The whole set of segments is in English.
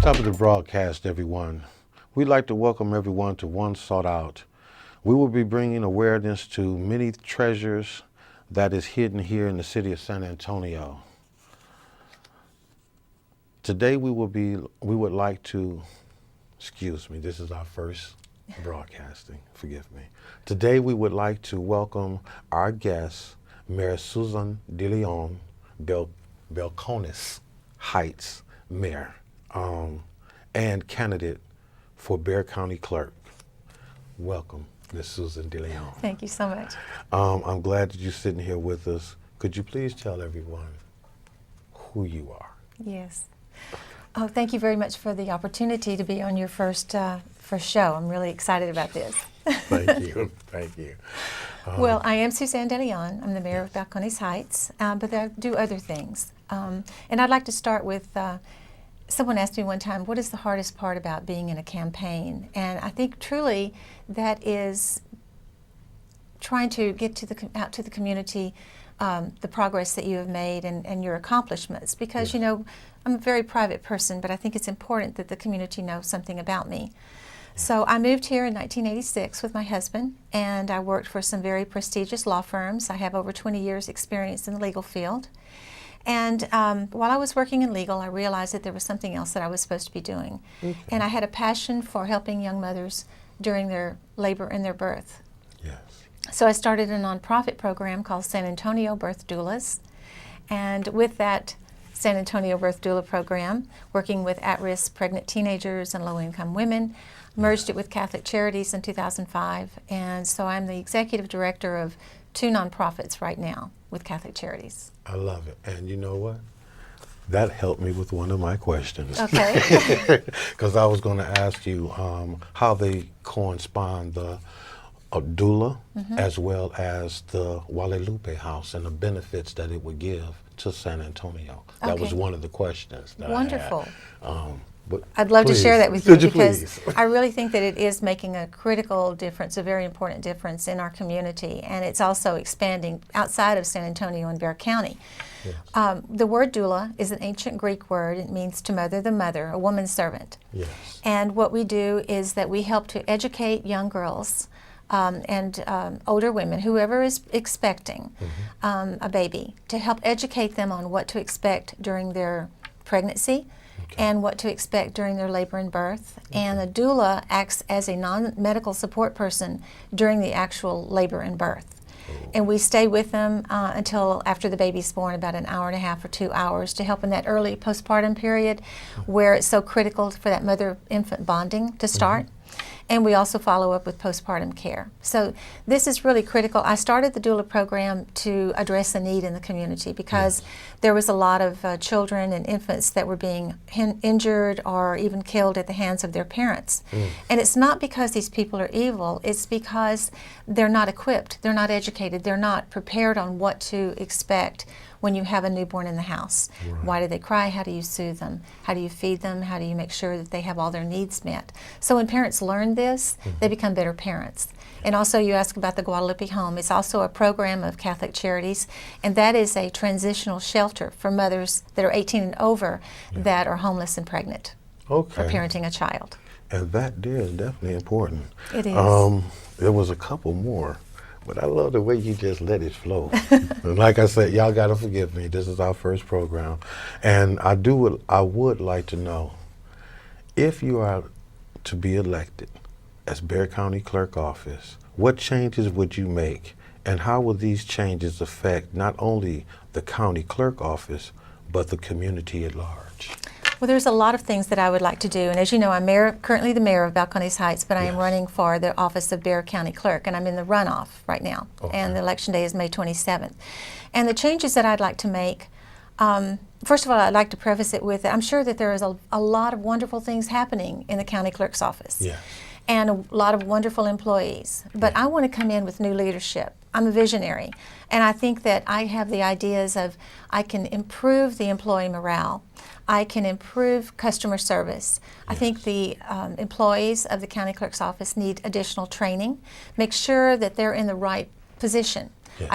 Top of the broadcast, everyone. We'd like to welcome everyone to One Sought Out. We will be bringing awareness to many treasures that is hidden here in the city of San Antonio. Today we would like to, this is our first broadcasting, forgive me. Today we would like to welcome our guest, Mayor Suzanne de Leon, Belconis Heights Mayor. And candidate for Bexar County Clerk. Welcome, Ms. Suzanne de Leon. Thank you so much. I'm glad that you're sitting here with us. Could you please tell everyone who you are? Yes. Oh, thank you very much for the opportunity to be on your first show. I'm really excited about this. Thank you. Thank you. Well, I am Suzanne de Leon. I'm the mayor of Belconis Heights, but I do other things. And I'd like to start with someone asked me one time, what is the hardest part about being in a campaign? And I think truly that is trying to get out to the community the progress that you have made and your accomplishments. Because, you know, I'm a very private person, but I think it's important that the community knows something about me. So I moved here in 1986 with my husband, and I worked for some very prestigious law firms. I have over 20 years experience in the legal field. And while I was working in legal, I realized that there was something else that I was supposed to be doing. Okay. And I had a passion for helping young mothers during their labor and their birth. Yes. So I started a nonprofit program called San Antonio Birth Doulas. And with that San Antonio Birth Doula program, working with at-risk pregnant teenagers and low-income women, merged it with Catholic Charities in 2005. And so I'm the executive director of 2 nonprofits right now with Catholic Charities. I love it. And you know what? That helped me with one of my questions. Okay. Because I was going to ask you how they correspond, the doula as well as the Guadalupe House and the benefits that it would give to San Antonio. That was one of the questions that Wonderful. I had. But I'd love please, to share that with you because I really think that it is making a critical difference, a very important difference in our community, and it's also expanding outside of San Antonio and Bexar County. Yes. The word doula is an ancient Greek word. It means to mother the mother, a woman's servant. Yes. And what we do is that we help to educate young girls and older women, whoever is expecting a baby, to help educate them on what to expect during their pregnancy, and what to expect during their labor and birth. And the doula acts as a non-medical support person during the actual labor and birth. And we stay with them until after the baby's born, about an hour and a half or 2 hours, to help in that early postpartum period where it's so critical for that mother-infant bonding to start. And we also follow up with postpartum care. So this is really critical. I started the doula program to address a need in the community because there was a lot of children and infants that were being injured or even killed at the hands of their parents. And it's not because these people are evil, it's because they're not equipped, they're not educated, they're not prepared on what to expect when you have a newborn in the house. Right. Why do they cry? How do you soothe them? How do you feed them? How do you make sure that they have all their needs met? So when parents learn this, they become better parents. And also you ask about the Guadalupe Home. It's also a program of Catholic Charities, and that is a transitional shelter for mothers that are 18 and over that are homeless and pregnant for parenting a child. And that there is definitely important. It is. There was a couple more. But I love the way you just let it flow. And like I said, y'all gotta forgive me. This is our first program. And I would like to know, if you are to be elected as Bexar County Clerk Office, what changes would you make? And how will these changes affect not only the County Clerk Office, but the community at large? Well, there's a lot of things that I would like to do, and as you know, I'm currently the mayor of Belconis Heights, but I am running for the office of Bexar County Clerk, and I'm in the runoff right now, and the election day is May 27th. And the changes that I'd like to make First of all, I'd like to preface it with, I'm sure that there is a lot of wonderful things happening in the county clerk's office. Yes. And a lot of wonderful employees. But I want to come in with new leadership. I'm a visionary. And I think that I have the ideas of I can improve the employee morale. I can improve customer service. I think the employees of the county clerk's office need additional training. Make sure that they're in the right position. Yes.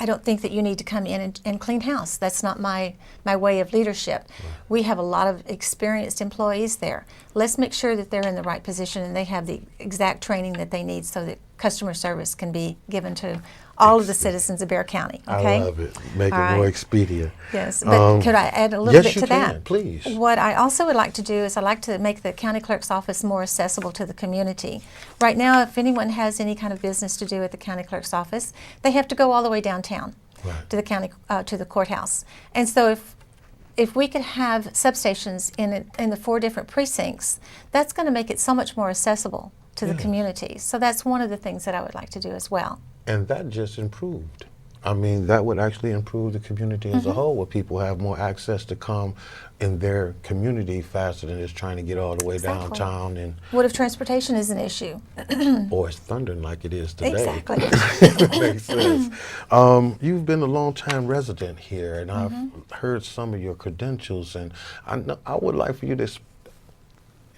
I don't think that you need to come in and clean house. That's not my way of leadership. Right. We have a lot of experienced employees there. Let's make sure that they're in the right position and they have the exact training that they need so that customer service can be given to all of the citizens of Bexar County. Okay? I love it. Make it more expedient. Yes, but could I add a little bit to that? Yes, you can, please. What I also would like to do is I'd like to make the county clerk's office more accessible to the community. Right now, if anyone has any kind of business to do at the county clerk's office, they have to go all the way downtown to the county to the courthouse. And so if we could have substations in the 4 different precincts, that's going to make it so much more accessible to the community. So that's one of the things that I would like to do as well. And that just improved. I mean, that would actually improve the community as a whole, where people have more access to come in their community faster than just trying to get all the way downtown. And what if transportation is an issue? Or it's thundering like it is today. Exactly. Makes sense. You've been a long-time resident here, and I've heard some of your credentials, and I would like for you to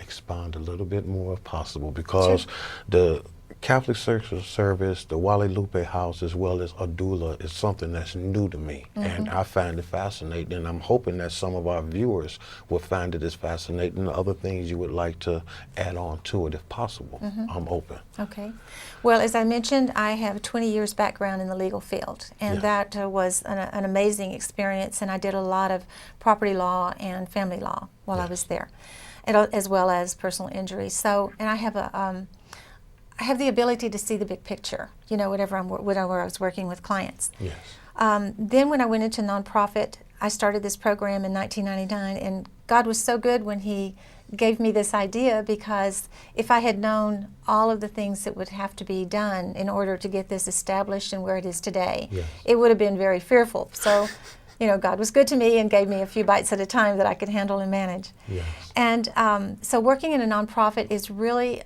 expound a little bit more if possible, because the Catholic Social Service, the Guadalupe House, as well as a doula, is something that's new to me, and I find it fascinating, and I'm hoping that some of our viewers will find it as fascinating. Other things you would like to add on to it if possible, I'm open. Okay. Well, as I mentioned, I have 20 years background in the legal field, and that was an amazing experience, and I did a lot of property law and family law while I was there, as well as personal injury. So, and I have the ability to see the big picture, you know, whenever I was working with clients. Yes. Then when I went into nonprofit, I started this program in 1999, and God was so good when He gave me this idea, because if I had known all of the things that would have to be done in order to get this established and where it is today, it would have been very fearful. So, you know, God was good to me and gave me a few bites at a time that I could handle and manage. Yes. And so working in a nonprofit is really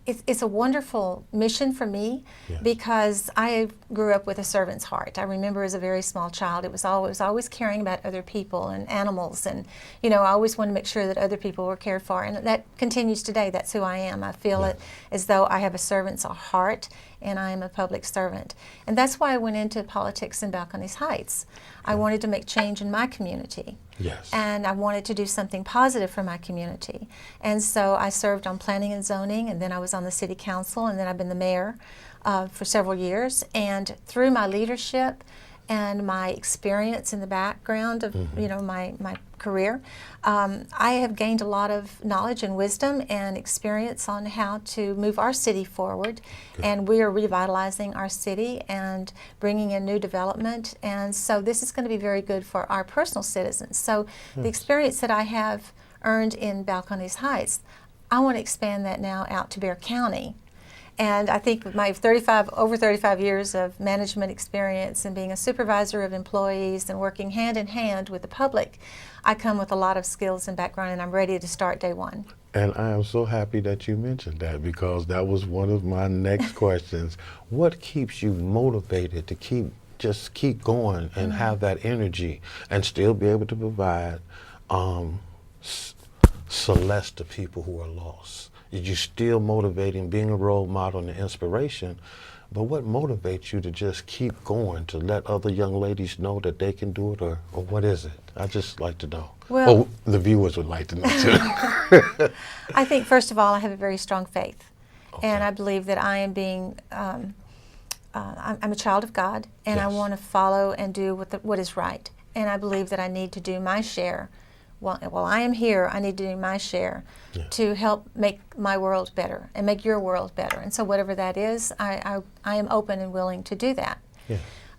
it's a wonderful mission for me, because I grew up with a servant's heart. I remember as a very small child, it was always caring about other people and animals, and you know, I always wanted to make sure that other people were cared for, and that continues today. That's who I am. I feel it as though I have a servant's heart, and I am a public servant. And that's why I went into politics in Balcones Heights. I wanted to make change in my community. Yes. And I wanted to do something positive for my community. And so I served on planning and zoning, and then I was on the city council, and then I've been the mayor for several years. And through my leadership and my experience in the background of you know, my career, I have gained a lot of knowledge and wisdom and experience on how to move our city forward. And we are revitalizing our city and bringing in new development, and so this is going to be very good for our personal citizens. So the experience that I have earned in Balcones Heights, I want to expand that now out to Bexar County. And I think with my over 35 years of management experience and being a supervisor of employees and working hand in hand with the public, I come with a lot of skills and background, and I'm ready to start day one. And I am so happy that you mentioned that, because that was one of my next questions. What keeps you motivated to keep going and have that energy and still be able to provide solace to people who are lost? You're still motivating, being a role model and an inspiration, but what motivates you to just keep going, to let other young ladies know that they can do it, or what is it? I'd just like to know. Well, the viewers would like to know too. I think, first of all, I have a very strong faith, and I believe that I am being, I'm a child of God, and I want to follow and do what is right, and I believe that I need to do my share. While I am here, I need to do my share to help make my world better and make your world better. And so whatever that is, I am open and willing to do that.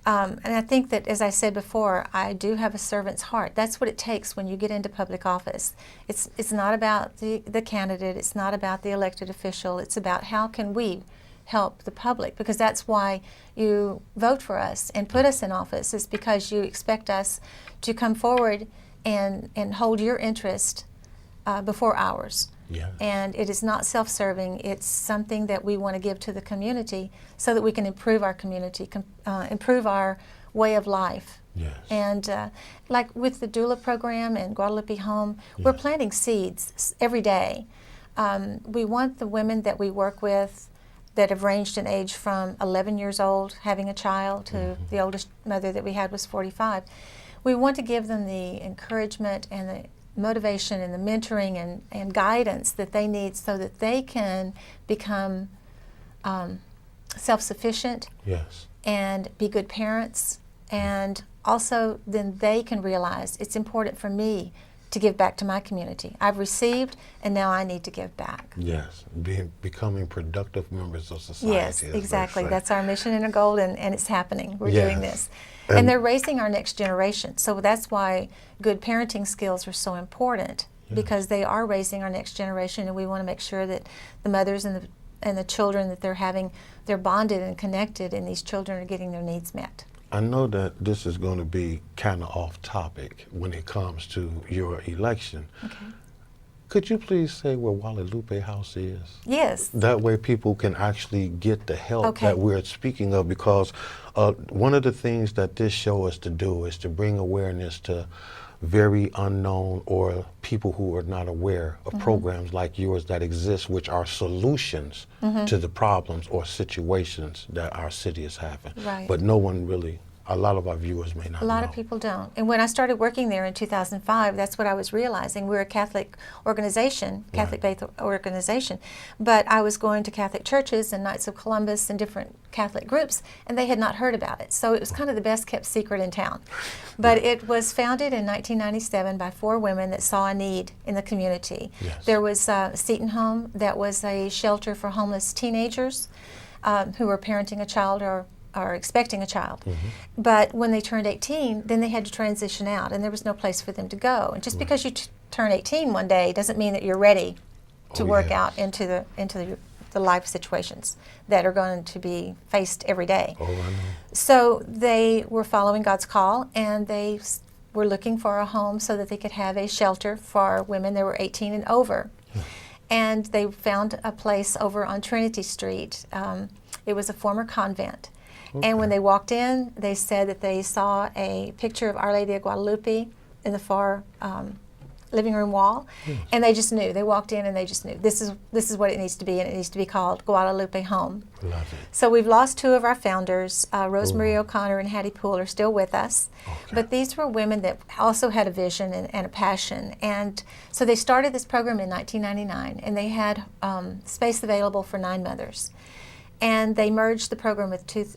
And I think that, as I said before, I do have a servant's heart. That's what it takes when you get into public office. It's not about the candidate. It's not about the elected official. It's about how can we help the public, because that's why you vote for us and put us in office, is because you expect us to come forward and hold your interest before ours. Yeah. And it is not self-serving. It's something that we want to give to the community so that we can improve our community, improve our way of life. Yes. And like with the doula program and Guadalupe Home, we're planting seeds every day. We want the women that we work with that have ranged in age from 11 years old, having a child, to the oldest mother that we had was 45. We want to give them the encouragement and the motivation and the mentoring and guidance that they need so that they can become self-sufficient. Yes. And be good parents, and also then they can realize it's important for me to give back to my community. I've received, and now I need to give back. Yes, becoming productive members of society. Yes, exactly. That's our mission and our goal, and it's happening. We're Yes. doing this. And they're raising our next generation. So that's why good parenting skills are so important, because they are raising our next generation, and we want to make sure that the mothers and the children that they're having, they're bonded and connected, and these children are getting their needs met. I know that this is going to be kind of off topic when it comes to your election. Okay. Could you please say where Guadalupe House is? Yes. That way people can actually get the help Okay. that we're speaking of, because one of the things that this show is to do is to bring awareness to very unknown or people who are not aware of programs like yours that exist, which are solutions to the problems or situations that our city is having. Right. But no one really, a lot of our viewers may not A lot know. of people don't. And when I started working there in 2005, that's what I was realizing. We're a Catholic organization, Catholic-based organization, but I was going to Catholic churches and Knights of Columbus and different Catholic groups, and they had not heard about it. So it was kind of the best kept secret in town. But it was founded in 1997 by 4 women that saw a need in the community. Yes. There was Seton Home, that was a shelter for homeless teenagers who were parenting a child or expecting a child. But when they turned 18, then they had to transition out, and there was no place for them to go. And just because you turn 18 one day doesn't mean that you're ready to work out into the life situations that are going to be faced every day. Oh, I know. So they were following God's call, and they were looking for a home so that they could have a shelter for women that were 18 and over. And they found a place over on Trinity Street. It was a former convent. And when they walked in, they said that they saw a picture of Our Lady of Guadalupe in the far living room wall, and they just knew. They walked in and they just knew this is what it needs to be, and it needs to be called Guadalupe Home. Love it. So we've lost 2 of our founders. Rosemary O'Connor and Hattie Poole are still with us, but these were women that also had a vision and a passion. And so they started this program in 1999, and they had space available for 9 mothers. And they merged the program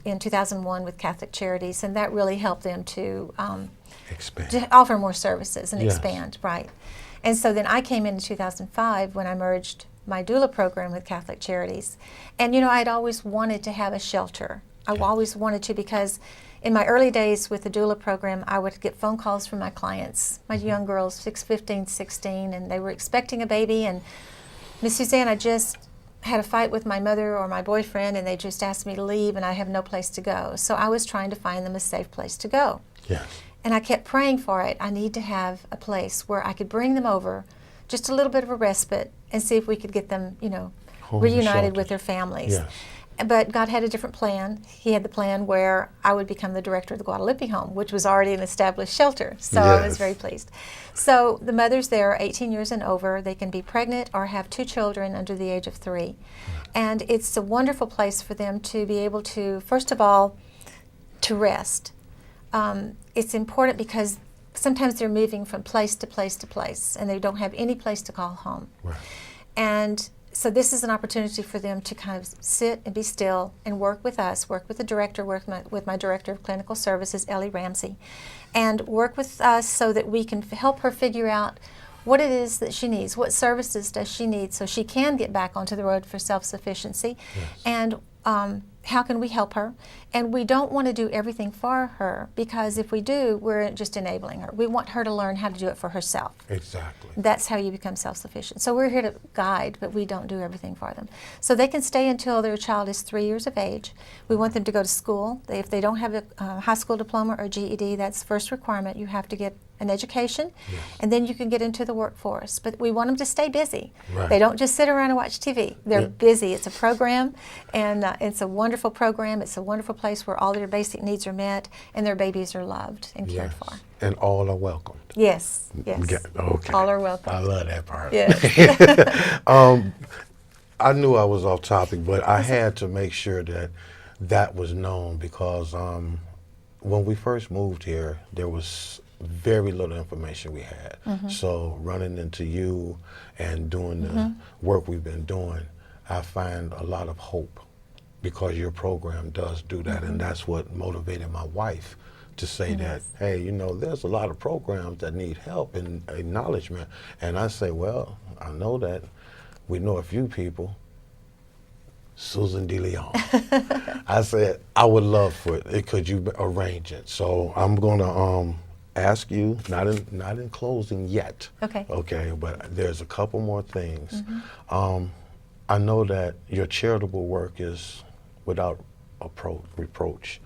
in 2001 with Catholic Charities, and that really helped them to Expand. offer more services and Yes. expand, right. And so then I came in 2005 when I merged my doula program with Catholic Charities. And I'd always wanted to have a shelter. I always wanted to, because in my early days with the doula program, I would get phone calls from my clients, my young girls, 15, 16, and they were expecting a baby, and Miss Suzanne, I just had a fight with my mother or my boyfriend, and they just asked me to leave, and I have no place to go. So I was trying to find them a safe place to go. Yes. And I kept praying for it. I need to have a place where I could bring them over, just a little bit of a respite, and see if we could get them, Homes and reunited with shelters. their families. Yes. But God had a different plan. He had the plan where I would become the director of the Guadalupe Home, which was already an established shelter. So I was Yes. very pleased. So the mothers there are 18 years and over. They can be pregnant or have 2 children under the age of 3. And it's a wonderful place for them to be able to, first of all, to rest. It's important because sometimes they're moving from place to place to place, and they don't have any place to call home. Right. And so this is an opportunity for them to kind of sit and be still and work with us, work with the director, work with my director of clinical services, Ellie Ramsey, and work with us so that we can help her figure out what it is that she needs, what services does she need so she can get back onto the road for self-sufficiency, Yes. and how can we help her? And we don't want to do everything for her, because if we do, we're just enabling her. We want her to learn how to do it for herself. Exactly. That's how you become self-sufficient. So we're here to guide, but we don't do everything for them. So they can stay until their child is 3 years of age. We want them to go to school. If they don't have a high school diploma or GED, that's first requirement. You have to get an education, Yes. and then you can get into the workforce. But we want them to stay busy. Right. They don't just sit around and watch TV. They're Yeah. busy. It's a program, and it's a wonderful program. It's a wonderful place where all their basic needs are met, and their babies are loved and cared Yes. for. And all are welcomed. Yes, yes. Okay. All are welcome. I love that part. Yes. I knew I was off topic, but I had to make sure that that was known, because when we first moved here, there was very little information we had. So running into you and doing the work we've been doing, I find a lot of hope, because your program does do that. And that's what motivated my wife to say that, hey, you know, there's a lot of programs that need help and acknowledgement. And I say, well, I know that we know a few people. Susan DeLeon. I said, I would love for it. Could you arrange it? So I'm going to ask you, not in closing yet. Okay. Okay, but there's a couple more things. I know that your charitable work is without reproach.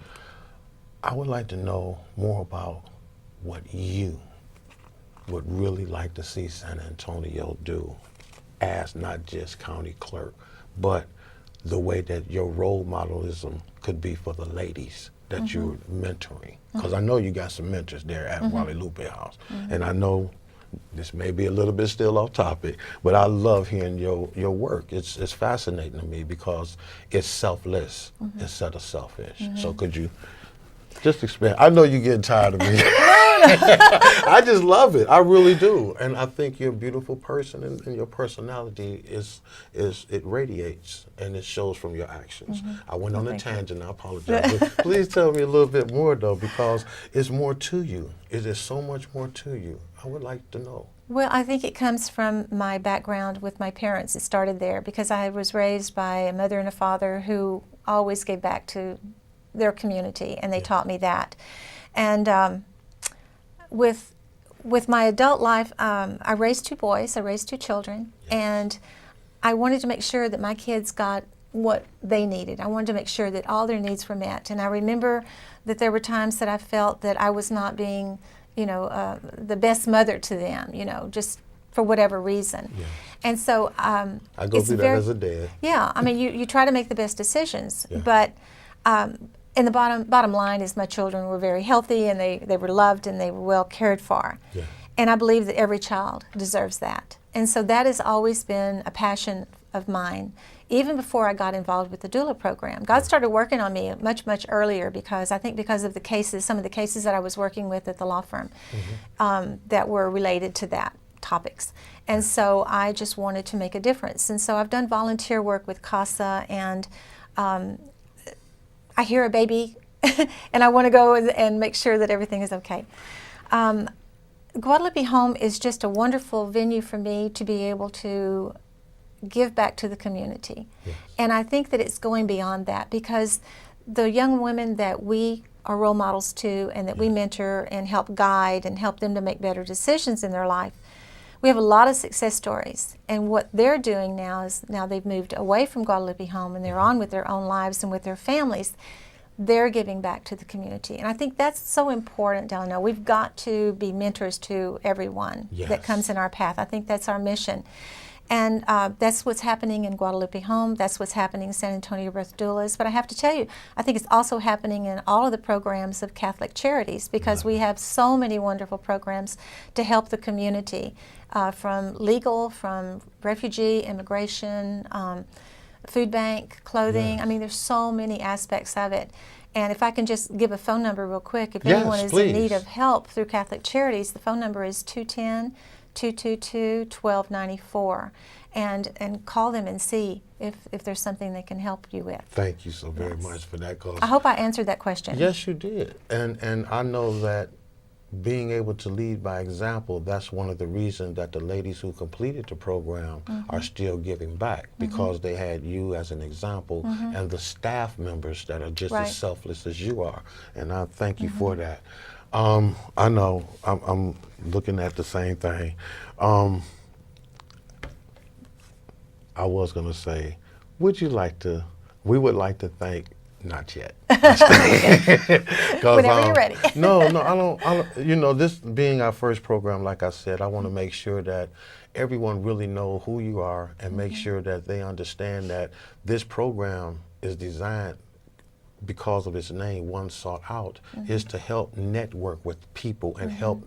I would like to know more about what you would really like to see San Antonio do as not just county clerk, but the way that your role modelism could be for the ladies that you're mentoring. Because I know you got some mentors there at Guadalupe House. And I know this may be a little bit still off topic, but I love hearing your work. It's fascinating to me, because it's selfless instead of selfish. So could you just expand? I know you're getting tired of me. I just love it. I really do. And I think you're a beautiful person, and your personality it radiates, and it shows from your actions. I went on a tangent, I apologize. But please tell me a little bit more, though, because it's more to you. It is so much more to you. I would like to know. Well, I think it comes from my background with my parents. It started there, because I was raised by a mother and a father who always gave back to their community, and they taught me that. And with my adult life, I raised 2 boys, I raised 2 children, and I wanted to make sure that my kids got what they needed. I wanted to make sure that all their needs were met. And I remember that there were times that I felt that I was not being, the best mother to them, just for whatever reason. Yeah. And so I go through that as a dad. Yeah, I mean, you try to make the best decisions, Yeah. but and the bottom line is my children were very healthy, and they were loved, and they were well cared for. Yeah. And I believe that every child deserves that. And so that has always been a passion of mine, even before I got involved with the doula program. God started working on me much, much earlier, because I think because of the cases, some of the cases that I was working with at the law firm that were related to that topics. And so I just wanted to make a difference. And so I've done volunteer work with CASA, and I hear a baby and I want to go and make sure that everything is okay. Guadalupe Home is just a wonderful venue for me to be able to give back to the community. Yes. And I think that it's going beyond that, because the young women that we are role models to, and that we mentor and help guide and help them to make better decisions in their life, we have a lot of success stories. And what they're doing now is, now they've moved away from Guadalupe Home and they're on with their own lives and with their families. They're giving back to the community. And I think that's so important, Delano. We've got to be mentors to everyone that comes in our path. I think that's our mission. And that's what's happening in Guadalupe Home. That's what's happening in San Antonio Birth Doulas. But I have to tell you, I think it's also happening in all of the programs of Catholic Charities, because we have so many wonderful programs to help the community, from legal, from refugee, immigration, food bank, clothing. I mean, there's so many aspects of it. And if I can just give a phone number real quick, if anyone is in need of help through Catholic Charities, the phone number is 210-222-1294. And call them and see if there's something they can help you with. Thank you so very much for that call. I hope I answered that question. Yes, you did. And I know that being able to lead by example, that's one of the reasons that the ladies who completed the program are still giving back, because they had you as an example and the staff members that are just as Right. selfless as you are. And I thank you for that. I know I'm looking at the same thing. I was going to say, we would like to thank, not yet. 'Cause, Whenever you're ready. no, I don't, you know, this being our first program, like I said, I want to make sure that everyone really know who you are and make sure that they understand that this program is designed, because of its name, One Sought Out, is to help network with people and help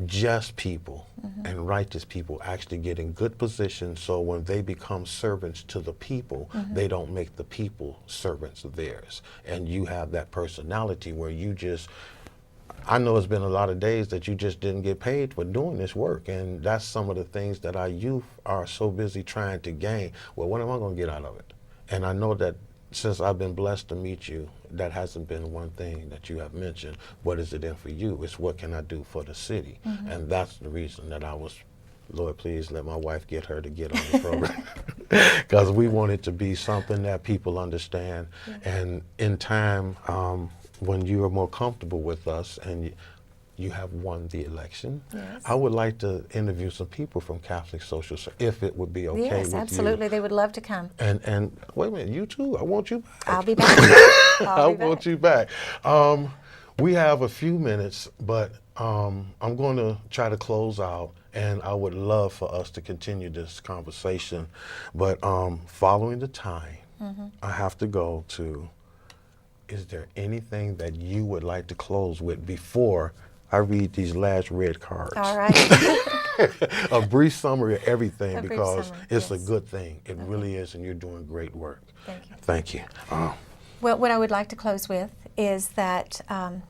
just people and righteous people actually get in good positions, so when they become servants to the people, they don't make the people servants of theirs. And you have that personality where you just, I know it's been a lot of days that you just didn't get paid for doing this work, and that's some of the things that our youth are so busy trying to gain. Well, what am I going to get out of it? And I know that since I've been blessed to meet you, that hasn't been one thing that you have mentioned. What is it in for you? It's what can I do for the city? And that's the reason that I was, Lord, please let my wife get her to get on the program. Because we want it to be something that people understand. And in time, when you are more comfortable with us and you have won the election, Yes. I would like to interview some people from Catholic Social Service, if it would be okay with Yes, you. absolutely. They would love to come. And wait a minute, you too. I want you back. I'll be back. I want you back. We have a few minutes, but I'm going to try to close out, and I would love for us to continue this conversation. But following the time, I have to go to, is there anything that you would like to close with before I read these last red cards? All right. A brief summary of everything, A brief because summary, it's a yes. good thing. It really is, and you're doing great work. Thank you. Thank you. Well, what I would like to close with is that,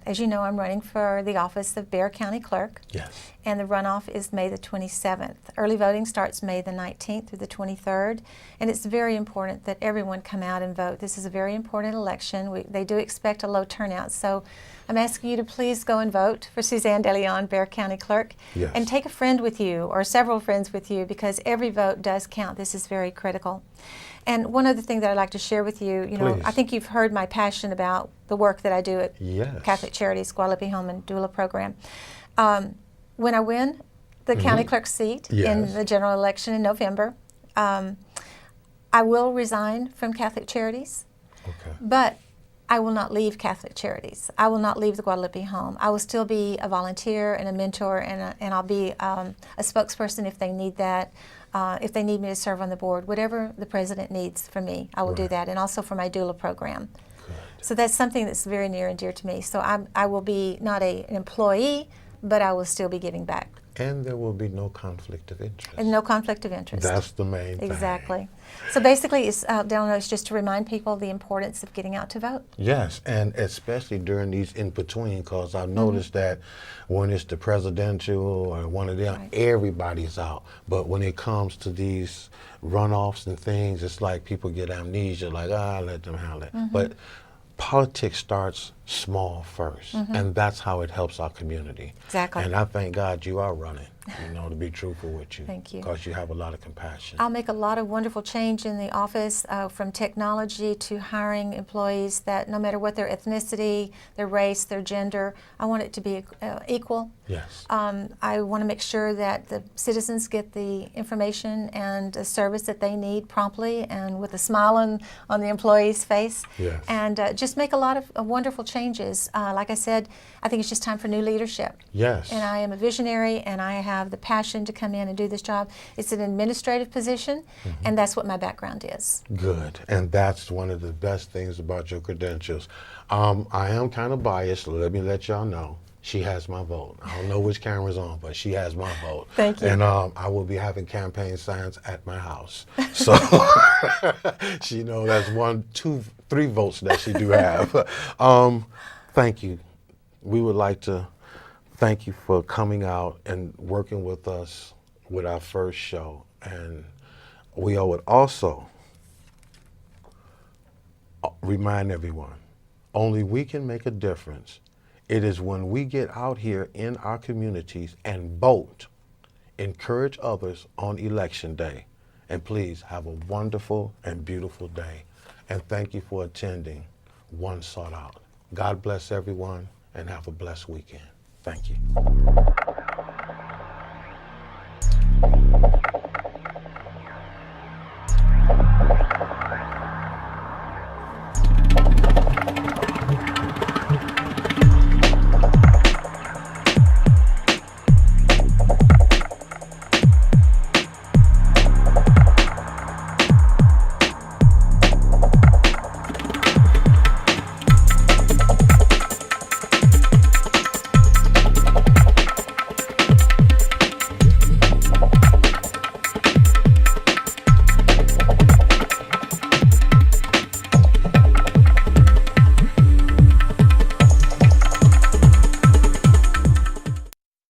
as you know, I'm running for the office of Bexar County Clerk. Yes. And the runoff is May the 27th. Early voting starts May the 19th through the 23rd. And it's very important that everyone come out and vote. This is a very important election. They do expect a low turnout. So I'm asking you to please go and vote for Suzanne DeLeon, Bexar County Clerk. Yes. And take a friend with you or several friends with you, because every vote does count. This is very critical. And one other thing that I'd like to share with you, Please. I think you've heard my passion about the work that I do at Yes. Catholic Charities, Guadalupe Home and Doula Program. When I win the county clerk seat in Yes. the general election in November, I will resign from Catholic Charities, Okay. but I will not leave Catholic Charities. I will not leave the Guadalupe Home. I will still be a volunteer and a mentor, and I'll be a spokesperson if they need that. If they need me to serve on the board, whatever the president needs from me, I will do Right. that, and also for my doula program. Good. So that's something that's very near and dear to me. So I will be not an employee, but I will still be giving back. And there will be no conflict of interest. And no conflict of interest. That's the main thing. Exactly. So basically, Delano, it's just to remind people the importance of getting out to vote. Yes, and especially during these in between, because I've noticed that when it's the presidential or one of them, Right. everybody's out. But when it comes to these runoffs and things, it's like people get amnesia, like, let them handle it. But politics starts small first, and that's how it helps our community. Exactly. And I thank God you are running, to be truthful with you. Thank you. Because you have a lot of compassion. I'll make a lot of wonderful change in the office, from technology to hiring employees that no matter what their ethnicity, their race, their gender, I want it to be equal. Yes. I want to make sure that the citizens get the information and the service that they need promptly and with a smile on the employee's face. Yes. And just make a lot of wonderful changes. Like I said, I think it's just time for new leadership. Yes. And I am a visionary, and I have the passion to come in and do this job. It's an administrative position, and that's what my background is. Good, and that's one of the best things about your credentials. I am kind of biased, so let me let y'all know. She has my vote. I don't know which camera's on, but she has my vote. Thank you. And I will be having campaign signs at my house. So she knows that's 1, 2, 3 votes that she do have. Thank you. We would like to thank you for coming out and working with us with our first show. And we would also remind everyone, only we can make a difference It is when we get out here in our communities and vote, encourage others on election day. And please have a wonderful and beautiful day. And thank you for attending One Sought Out. God bless everyone and have a blessed weekend. Thank you.